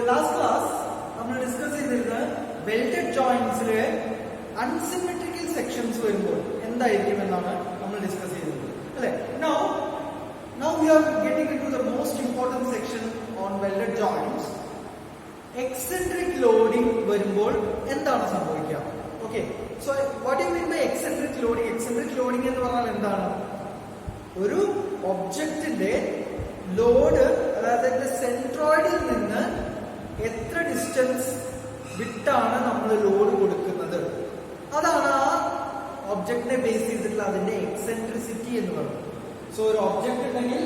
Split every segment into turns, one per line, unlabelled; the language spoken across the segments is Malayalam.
last class നമ്മൾ ഡിസ്കസ് ചെയ്തിരുന്നത് വെൽഡഡ് ജോയിന്റ്സിലെ അൺസിമെട്രിക്കൽ സെക്ഷൻസ് വരുമ്പോൾ എന്തായിരിക്കും എന്നാണ് നമ്മൾ ഡിസ്കസ് ചെയ്തത് അല്ലേ. Now we are getting into the most important section on welded joints. Eccentric loading വരുമ്പോൾ എന്താണ് സംഭവിക്കുക? Okay, so what do you mean by eccentric loading? Eccentric loading എന്ന് പറഞ്ഞാൽ എന്താണ്? ഒരു ഒബ്ജക്റ്റിന്റെ ലോഡ്, അതായത് സെൻട്രോയിഡിൽ നിന്ന് എത്ര ഡിസ്റ്റൻസ് വിട്ടാണ് നമ്മൾ ലോഡ് കൊടുക്കുന്നത്, അതാണ് ആ ഒബ്ജക്റ്റിനെ ബേസ് ചെയ്തിട്ടുള്ള അതിന്റെ എക്സെൻട്രിസിറ്റി എന്ന് പറയുന്നത്. സോ ഒരു ഒബ്ജക്റ്റ് ഉണ്ടെങ്കിൽ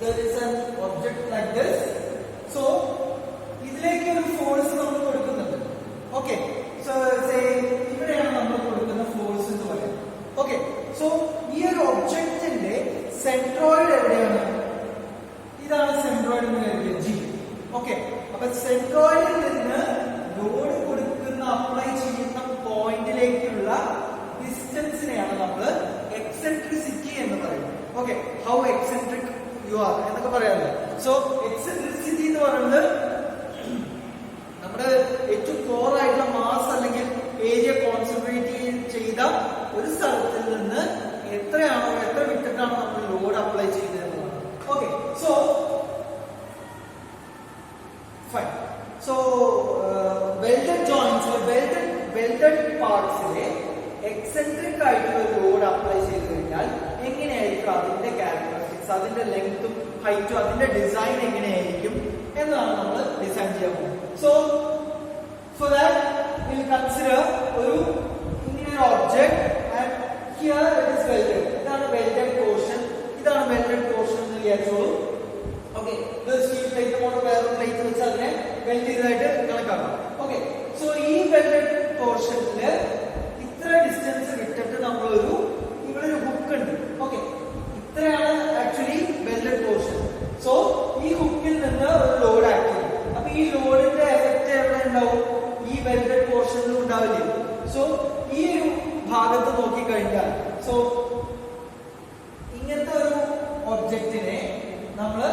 there is an object like this. So ഇതിലേക്ക് ഒരു ഫോഴ്സ് നമ്മൾ കൊടുക്കുന്നുണ്ട്. ഓക്കെ, സോ ഇവിടെയാണ് നമ്മൾ കൊടുക്കുന്ന ഫോഴ്സ് എന്ന് പറയുന്നത്. ഓക്കെ, സോ ഈ ഒരു ഒബ്ജക്റ്റിന്റെ സെൻട്രോയിഡ് എവിടെയാണ്? ഇതാണ് സെൻട്രോയിഡ് എന്ന് പറയുന്നത് ജി. ഓക്കെ, അപ്പൊ സെൻട്രോയിഡിൽ നിന്ന് ലോഡ് കൊടുക്കുന്ന അപ്ലൈ ചെയ്യുന്ന പോയിന്റിലേക്കുള്ള ഡിസ്റ്റൻസിനെയാണ് നമ്മൾ എക്സെൻട്രിസിറ്റി എന്ന് പറയുന്നത്. Okay, how eccentric you are എന്നൊക്കെ പറയാമല്ലോ. സോ എക്സെൻട്രിസിറ്റി എന്ന് പറയുന്നത് നമ്മുടെ ഏറ്റവും കോർ ആയിട്ടുള്ള മാസ് അല്ലെങ്കിൽ ഏരിയ കോൺസെൻട്രേറ്റ് ചെയ്ത ഒരു സ്ഥലത്തിൽ നിന്ന് എത്ര വിട്ടിട്ടാണ് നമ്മൾ ലോഡ് അപ്ലൈ ചെയ്യുന്നത്. Okay, so fine. So welded joints, welded പാർട്സിലെ എക്സെൻട്രിക് ആയിട്ടുള്ള ലോഡ് അപ്ലൈ ചെയ്ത് കഴിഞ്ഞാൽ എങ്ങനെയായിരിക്കും അതിന്റെ ക്യാരക്ടറിസ്റ്റിക്സ്, അതിന്റെ ലെങ്തും ഹൈറ്റും, അതിന്റെ ഡിസൈൻ എങ്ങനെയായിരിക്കും എന്നാണ് നമ്മൾ ഡിസൈൻ ചെയ്യാൻ പോകുന്നത്. So for that will consider ഒരു ഇങ്ങനെ object and here it is welded. ഇതാണ് വെൽഡഡ് പോർഷൻ, ഇതാണ് വെൽഡഡ് പോർഷൻ എന്ന് വിചാരിച്ചോളൂ. ഓക്കെ, ഇത് സ്റ്റീൽ പ്ലേറ്റ് കൊണ്ട് വേറൊരു പ്ലേറ്റ് വെച്ച് അതിനെ വെൽഡ് ചെയ്തതായിട്ട് കണക്കാക്കാം. ഓക്കെ, സോ ഈ വെൽഡഡ് പോർഷനില് ഇത്ര ഡിസ്റ്റൻസ് വിട്ടിട്ട് നമ്മളൊരു ഇവിടെ ഒരു ഹുക്ക് ഉണ്ട്. ഓക്കെ, ഇത്രയാണ് ആക്ച്വലി വെൽഡഡ് പോർഷൻ. സോ ഈ ഹുക്കിൽ നിന്ന് ഒരു ലോഡ് ആക്ട് ചെയ്യും. അപ്പൊ ഈ ലോഡിന്റെ എഫക്ട് എവിടെ ഉണ്ടാവും? ഈ വെൽഡഡ് പോർഷനിലും ഉണ്ടാവില്ലേ? സോ ഈ ഒരു ഭാഗത്ത് നോക്കിക്കഴിഞ്ഞാൽ, സോ ഇങ്ങനത്തെ ഒരു ഒബ്ജക്റ്റിനെ നമ്മൾ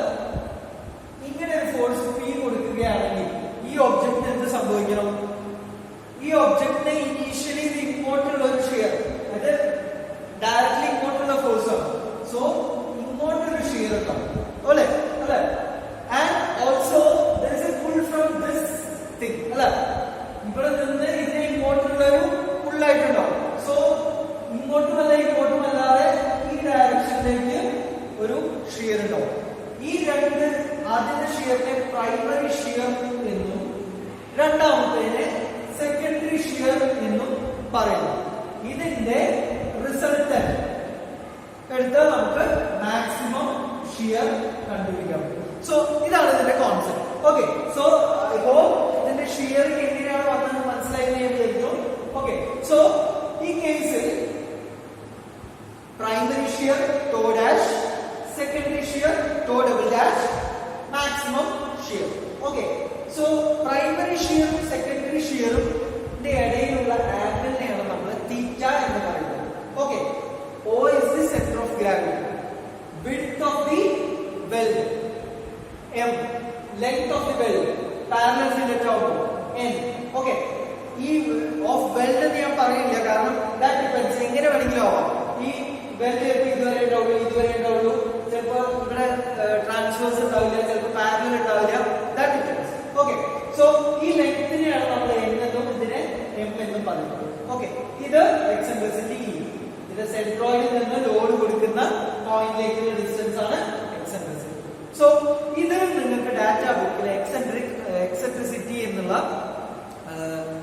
ഇങ്ങനെ ഒരു ഫോഴ്സ് പി കൊടുക്കുകയാണെങ്കിൽ ഈ ഒബ്ജക്റ്റിന് എന്ത് സംഭവിക്കണം? ഈ ഒബ്ജക്റ്റിനെ ഇനീഷ്യലി ഇങ്ങോട്ടുള്ള ഒരു ഷിയർ, അത് ഡയറക്ട്ലി ഇങ്ങോട്ടുള്ള ഫോഴ്സ് ആണ്. സോ ഇങ്ങോട്ടൊരു ഷിയർ ഉണ്ടാവും അല്ലെ? And also there is a pull from this thing അല്ലെ? ഇവിടെ നിന്ന് ഇതിനെ ഇങ്ങോട്ടുള്ള ഒരു പുള്ളായിട്ടുണ്ടാവും. സോ ഇങ്ങോട്ടുമല്ല ഇങ്ങോട്ടുമല്ലാതെ ഈ ഡയറക്ഷനിലേക്ക് ഒരു ഷിയർ ഉണ്ടാവും. ഈ രണ്ട് ആദ്യത്തെ ഷിയറിനെ പ്രൈമറി ഷിയർ എന്നും രണ്ടാമത്തേനെ സെക്കൻഡറി ഷിയർ എന്നും പറയുന്നു. ഇതിന്റെ റിസൾട്ടന്റ് എടുത്ത് നമുക്ക് മാക്സിമം ഷിയർ കണ്ടുപിടിക്കാം. സോ ഇതാണ് ഇതിന്റെ കോൺസെപ്റ്റ്. ഓക്കെ, സോ ഇപ്പോ ഇതിന്റെ ഷിയറിംഗ് എങ്ങനെയാണ് വന്നത് മനസ്സിലായി ഞാൻ വിചാരിക്കുന്നു. ഓക്കെ, സോ ഈ കേസിൽ primary shear tau dash, secondary shear tau double dash, maximum shear. Okay, so primary ഷിയറും സെക്കൻഡറി ഷിയറും ഇടയിലുള്ള ആംഗിളിനെയാണ് നമ്മൾ തീറ്റ എന്ന് പറയുന്നത്. Okay, O is the center of gravity, width of the weld, M, length of the weld, parallel fillet ആവുമ്പോൾ N. ഓക്കെ, ഈ ഓഫ് വെൽഡ് എന്ന് ഞാൻ പറയില്ല, കാരണം ദാറ്റ് ഡിപെൻഡ്സ്, എങ്ങനെ വേണമെങ്കിലും ആവാം. ഈ വെൽഡ് ചിലപ്പോൾ ഇതുവരെ ഉണ്ടാവുള്ളൂ, ചിലപ്പോൾ ഇവിടെ ട്രാൻസ്വേഴ്സ് ഉണ്ടാവില്ല, ചിലപ്പോൾ പാരലൽ ഉണ്ടാവില്ല, ദാറ്റ് ഡിപെൻഡ്സ്. ഓക്കെ, സോ ഈ ലെങ്തിനെയാണ് നമ്മൾ N എന്നും ഇതിനെ M എന്നും പറയുന്നത്. ഓക്കെ, ഇത് എക്സെൻട്രിസിറ്റി. ഇത് സെൻട്രോയിഡിൽ നിന്ന് ലോഡ് കൊടുക്കുന്ന പോയിന്റിലേക്കുള്ള ഡിസ്റ്റൻസ് ആണ് എക്സെൻട്രിസിറ്റി. സോ ഇത് നിങ്ങൾക്ക് ഡാറ്റ ബുക്കിൽ എക്സെൻട്രിസിറ്റി എന്നുള്ള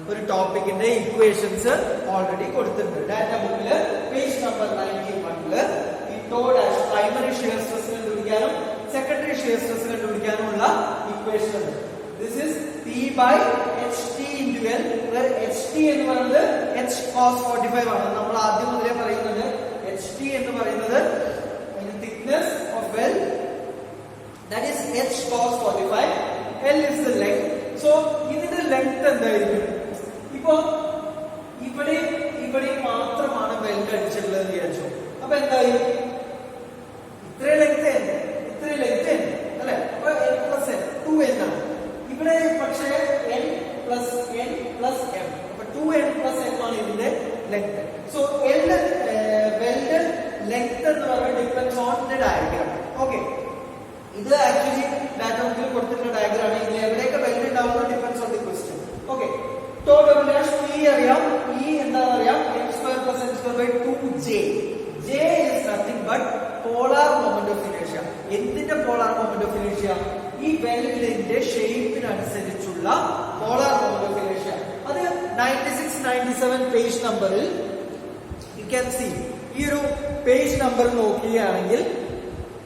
ഒരു ടോപ്പിക്കിന്റെ ഇക്വേഷൻസ് ഓൾറെഡി കൊടുത്തിട്ടുണ്ട്. ഡാറ്റ ബുക്കിൽ പേജ് നമ്പർ 91 ഈ tau dash primary shear stress കണ്ടുപിടിക്കാനും സെക്കൻഡറി ഷിയർ സ്ട്രെസ് കണ്ടുപിടിക്കാനുമുള്ള ഇക്വേഷൻ ഉണ്ട്. This is P by HT into L, where HT എന്ന് പറയുന്നത് H cos 45 ആണ്. നമ്മൾ ആദ്യം മുതലേ പറയുന്നത് HT എന്ന് പറയുന്നത് thickness of well, that is H cos 45, L is the length. So ഇതിന്റെ ലെങ്ത് എന്തായിരിക്കും? ഇപ്പോ ഇവിടെ മാത്രമാണ് വെൽഡ് അടിച്ചിട്ടുള്ളത് വിചാരിച്ചു. അപ്പൊ എന്തായി? ഇത്ര ലെങ്ത് അല്ലെ? അപ്പൊ L plus N 2N ആണ്. ഇവിടെ length. So L welded length എന്ന് പറയുന്നത് depends on the diagram. Okay. ഇത് ആക്ച്വലി ഡയഗ്രാമിൽ കൊടുത്തിട്ടുള്ള ഡയഗ്രാം ആണ്. ഇതിൽ എവിടെയൊക്കെ വെൽഡ് ഉണ്ടാവുന്നത് depends on the question. Okay. Tau double dash P അറിയാം. ഇ എന്താണെന്ന് അറിയാം. m square plus n square by 2j. j is nothing but polar moment of inertia. എന്തിന്റെ polar moment of inertia? ഈ വെൽഡിന്റെ ഷേപ്പിനനുസരിച്ചുള്ള polar moment of inertia. അത് 96 97 പേജ് നമ്പറിൽ you can see. ഈ ഒരു പേജ് നമ്പർ നോക്കുകയാണെങ്കിൽ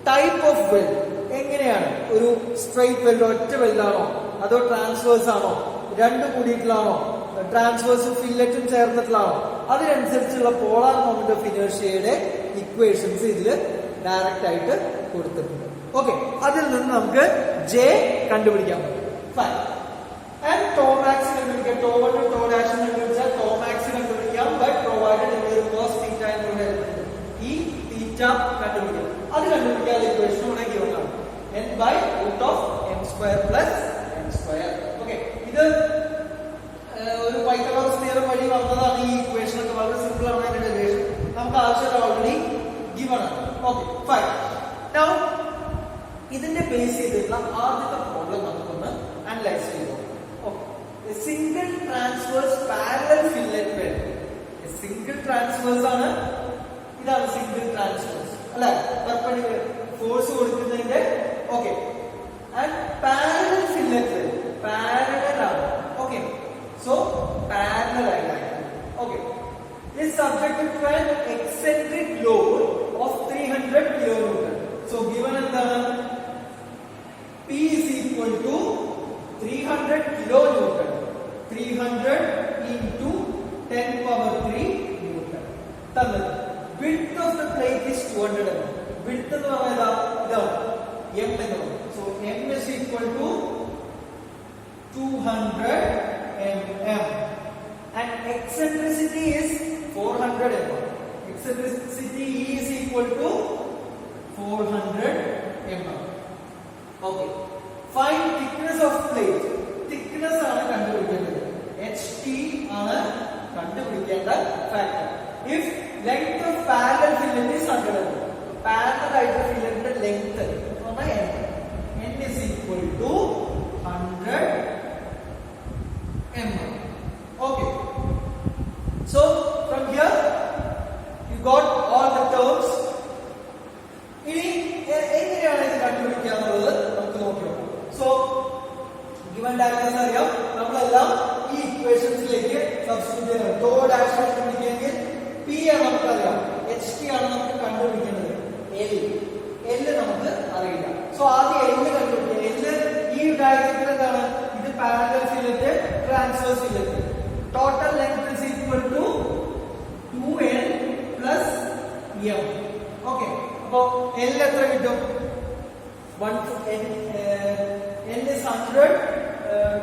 ടൈപ്പ് ഓഫ് വെൽഡ് എങ്ങനെയാണ്? ഒരു സ്ട്രെയിറ്റ് വെൽഡ്, ഒറ്റ വെൽഡാണോ അതോ ട്രാൻസ്വേഴ്സ് ആണോ, രണ്ടും കൂടിയിട്ടുള്ളതാണോ, ട്രാൻസ്വേഴ്സും ഫില്ലറ്റും ചേർന്നിട്ടുള്ളതാണോ, അതിനനുസരിച്ചുള്ള പോളാർ മൊമെന്റ് ഓഫ് ഇനേർഷ്യയുടെ ഇക്വേഷൻസ് ഇതിൽ ഡയറക്റ്റ് ആയിട്ട് കൊടുത്തിട്ടുണ്ട്. ഓക്കെ, അതിൽ നിന്ന് നമുക്ക് ജെ കണ്ടുപിടിക്കാൻ പറ്റും. ഫൈൻ. ആൻഡ് ടോ മാക്സ് കണ്ടുപിടിക്കാം. ടോ വൺ ടോ ഡാഷ് കണ്ടുപിടിച്ചാൽ ടോ മാക്സ് കണ്ടുപിടിക്കാം. ബട്ട് പ്രൊവൈഡഡ് കോസ് തീറ്റ എന്നുള്ള ഈ തീറ്റ കണ്ടുപിടിക്കാം. അത് കണ്ടുപിടിക്കാതെ ഇക്വേഷൻ ഇവിടെ ഗിവൺ ആണ്. n by root of m square plus n square. Okay, ഇത് ഒരു പൈത്തഗോറസ് തിയറം വഴി വന്നതാണ്. ഈ ഇക്വേഷൻ ഒക്കെ വളരെ സിമ്പിൾ ആണ്. അതിന്റെ ഡെറിവേഷൻ നമുക്ക് ആവശ്യം ഓൾറെഡി ഗിവൺ ആണ്. Okay, fine. നൗ ഇതിന്റെ ബേസ് ചെയ്തിട്ടുള്ള ആദ്യത്തെ പ്രോബ്ലം നമുക്കൊന്ന് അനലൈസ് ചെയ്തു. ഓക്കെ, single transverse parallel fillet weld. Single transverse ആണ്. ഇതാണ് സിംഗിൾ ട്രാൻസ്വേഴ്സ് അല്ലെ, പെർപെൻഡിക്കുലർ ഫോഴ്സ് കൊടുക്കുന്നതിന്റെ. Okay, and parallel fillet weld parallel ആണ്. ഓക്കെ, സോ പാരലൽ ആയിട്ടാണ്. Okay, is subjected to an eccentric load of 300 kilonewton. So given എന്താണ്? P is equal to 300 kilonewton. 300 into 10 power 3 newton. തന്നത്. Width of the plate is 200 mm. Width എന്ന് പറയുന്നത് ഇതാണ് m എന്ന് പറയുന്നത്. So m is equal to 200 mm and eccentricity is 400 mm. Eccentricity is equal to 400 mm. Okay. Find thickness of plate. Thickness ആണ് കണ്ടുപിടിക്കേണ്ടത്. HT ആണ് കണ്ടുപിടിക്കേണ്ട factor. If length of parallel fillet is 100 mm. Parallel ആയിട്ട് ഫില്ലറ്റിന്റെ length n is equal to 100 mm. Okay. So from here you got all the terms. ഇനി എങ്ങനെയാണ് ഇത് കണ്ടുപിടിക്കുക എന്നുള്ളത് നമുക്ക് നോക്കി നോക്കാം. സോ ഗിവൺ ഡയഗ്രാംസ് അറിയാം. നമ്മളെല്ലാം ഈ ഇക്വേഷൻസിലേക്ക് സബ്സ്റ്റിറ്റ്യൂട്ട് ചെയ്യണം. ടോ ഡാഷ് കണ്ടുപിടിക്കുകയെങ്കിൽ പി ആണ് നമുക്കറിയാം, എച്ച് ടി ആണ് നമുക്ക് കണ്ടുപിടിക്കുന്നത്. എൽ നമുക്ക് അറിയില്ല. സോ ആദ്യം എൽ കണ്ടുപിടിക്കുക. എൽ ഈ ഡയഗ്രത്തിൽ എന്താണ്? ഇത് parallel fillet, transverse fillet. Total length is equal to 2n plus m. Okay, അപ്പോ L എത്ര കിട്ടും? n is 100,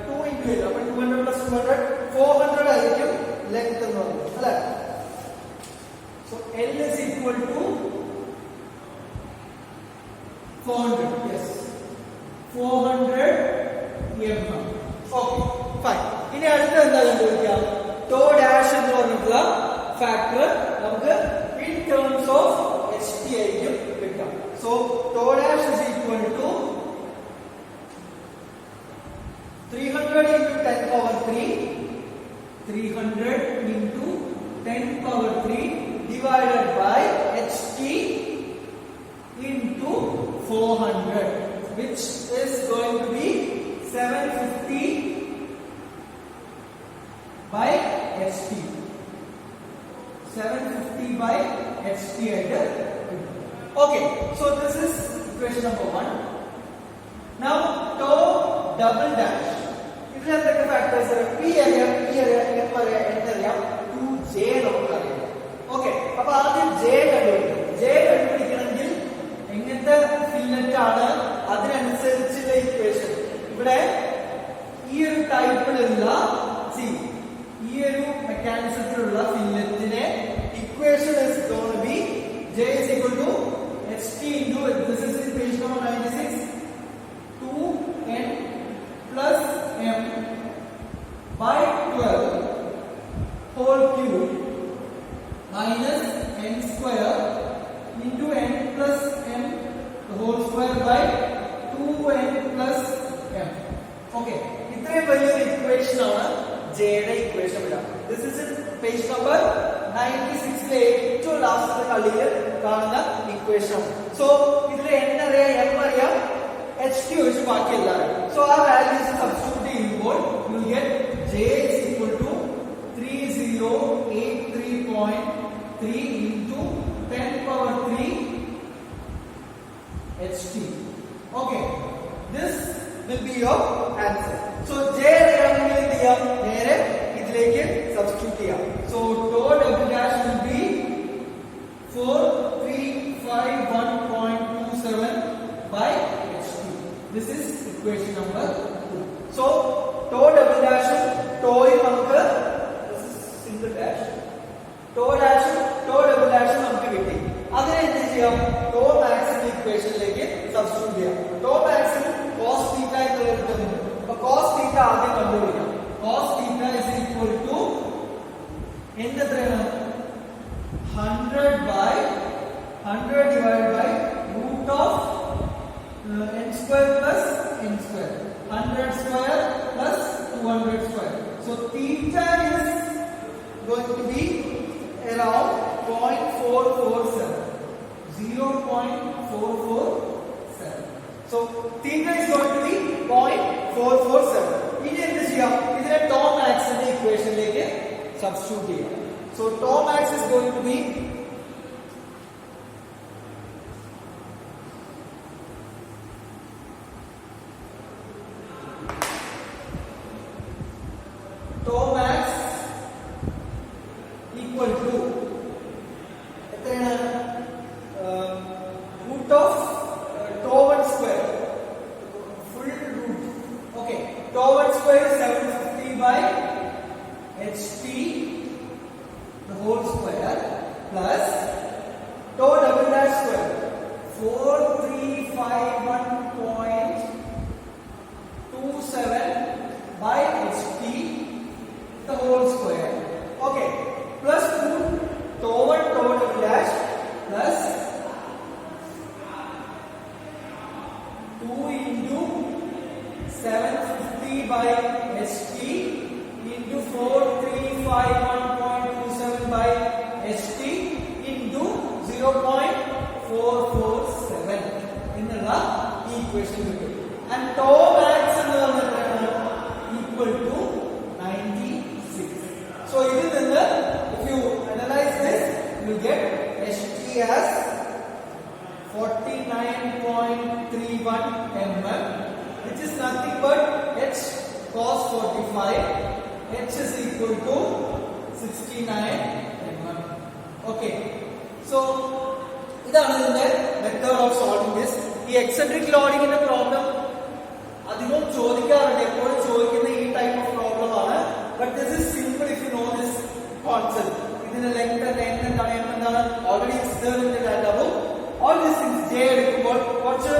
2 into L. അപ്പൊ 200 plus 200 400 ആയിരിക്കും ലെങ്ത് എന്ന് പറയുന്നത് അല്ലേ? So L is equal to 400. Yes, 400 mm. Okay, fine. ഇനി അടുത്ത എന്താ കണ്ടുപിടിക്കുക? ടോ ഡാഷ് എന്ന് പറഞ്ഞിട്ടുള്ള ഫാക്ടർ നമുക്ക് in terms of HT ആയിരിക്കും കിട്ടുക. So tau dash is equal to 300 into 10 power 3. 300 into 10 power 3 divided by HT into 400, which is going to be 750 by HT. 750 by HT. Okay, so this is equation number 1. Now tau double dash. ഇതിൽ എന്തൊക്കെ ഫാക്ടേഴ്സ്? P അറിയാം, P അറിയാം, M അറിയാം, N അറിയാം, 2J നമുക്ക് അറിയാം. ഓക്കെ, അപ്പൊ ആദ്യം J കണ്ടുപിടിക്കണം. J കണ്ടുപിടിക്കണമെങ്കിൽ എങ്ങനത്തെ ഫില്ലറ്റ് ആണ് അതിനനുസരിച്ചുള്ള ഇക്വേഷൻ. ഇവിടെ ഈ ഒരു ടൈപ്പിലുള്ള ഈ ഒരു മെക്കാനിസത്തിലുള്ള ഫില്ലറ്റിനെ equation is going to be J is equal to HT into, this is in page number 96, 2n plus m by 12 whole cube minus n square into n plus m the whole square by 2n plus m. Okay, ഇത്രയും വലിയൊരു ഇക്വേഷൻ ആണ് ജെയുടെ ഇക്വേഷൻ വരിക. This is in page number 96 ലെ ഏറ്റവും ലാസ്റ്റത്തെ കളിയിൽ കാണുന്ന ഇക്വേഷൻ. സോ ഇതിൽ n അറിയാം, m അറിയാം, h ഒഴിച്ച് ബാക്കി എല്ലാം. സോ ആ വാല്യൂസ് സബ്സ്റ്റിറ്റ്യൂട്ട് ചെയ്യുമ്പോൾ you will get j is equal to 3083.3 into 10 power 3 ht. Okay, this will be your answer. So j അറിയാമെങ്കിൽ എന്ത് ചെയ്യാം, നേരെ ഇതിലേക്ക് സബ്സ്റ്റിറ്റ്യൂട്ട് ചെയ്യാം. So tau w dash will be 4351.27 by ht. This is equation number 2. So tau w dash tau നമുക്ക് single dash tau dash tau w dash നമുക്ക് കിട്ടി. അതിനെ എന്ത് ചെയ്യാം, tau max ഇക്വേഷനിലേക്ക് സബ്സ്റ്റിറ്റ്യൂട്ട് ചെയ്യാം. tau max cos theta എന്ന് എഴുതുന്നു. അപ്പോൾ cos theta ആദ്യം കണ്ടുപിടിക്കാം. cos theta is equal to എത്രയാണ് 100 by 100 divided by root of n square plus n square, 100 square plus 200 square. So theta is going to be around 0.447, 0.447. So theta is going to be 0.447. ഇനി എന്ത് ചെയ്യാം, ഇതിനെ tau max ന്റെ ഇക്വേഷനിലേക്ക് സബ്സ്റ്റിറ്റ്യൂട്ട് ചെയ്യാം. So tau max is going to be tau max equal to എത്രയാണ്, root of tau 1 square, full root. Okay, tau 1 square is 750 by ht the whole square plus tau double dash square 4351.27 by ht the whole square. Okay, plus 2 tau 1 tau double dash plus 2 into 750 by ht into 4351.27 by ht into 0.447 എന്നുള്ള ഈ ഇക്വേഷൻ കിട്ടും. And tau max എന്ന് പറഞ്ഞാൽ equal to 96. So ഇതിൽ നിന്ന് if you analyze this you get ht as 49.31 mm, which is nothing but h cos 45. H is equal to 69 mm. Okay, so ഇതാണ് ഇതിന്റെ മെത്തേഡ് ഓഫ് സോൾവിംഗ് ദിസ്. ഈ എക്സെൻട്രിക് ലോഡിങ്ങിന്റെ പ്രോബ്ലം അധികം ചോദിക്കാറുണ്ട്, എപ്പോഴും ചോദിക്കുന്ന ഈ ടൈപ്പ് ഓഫ് പ്രോബ്ലം ആണ്. But this is simple if you know this concept. ഇതിന്റെ ലെങ്ത് എന്താണ്, already all these things J എടുക്കുമ്പോൾ കുറച്ച്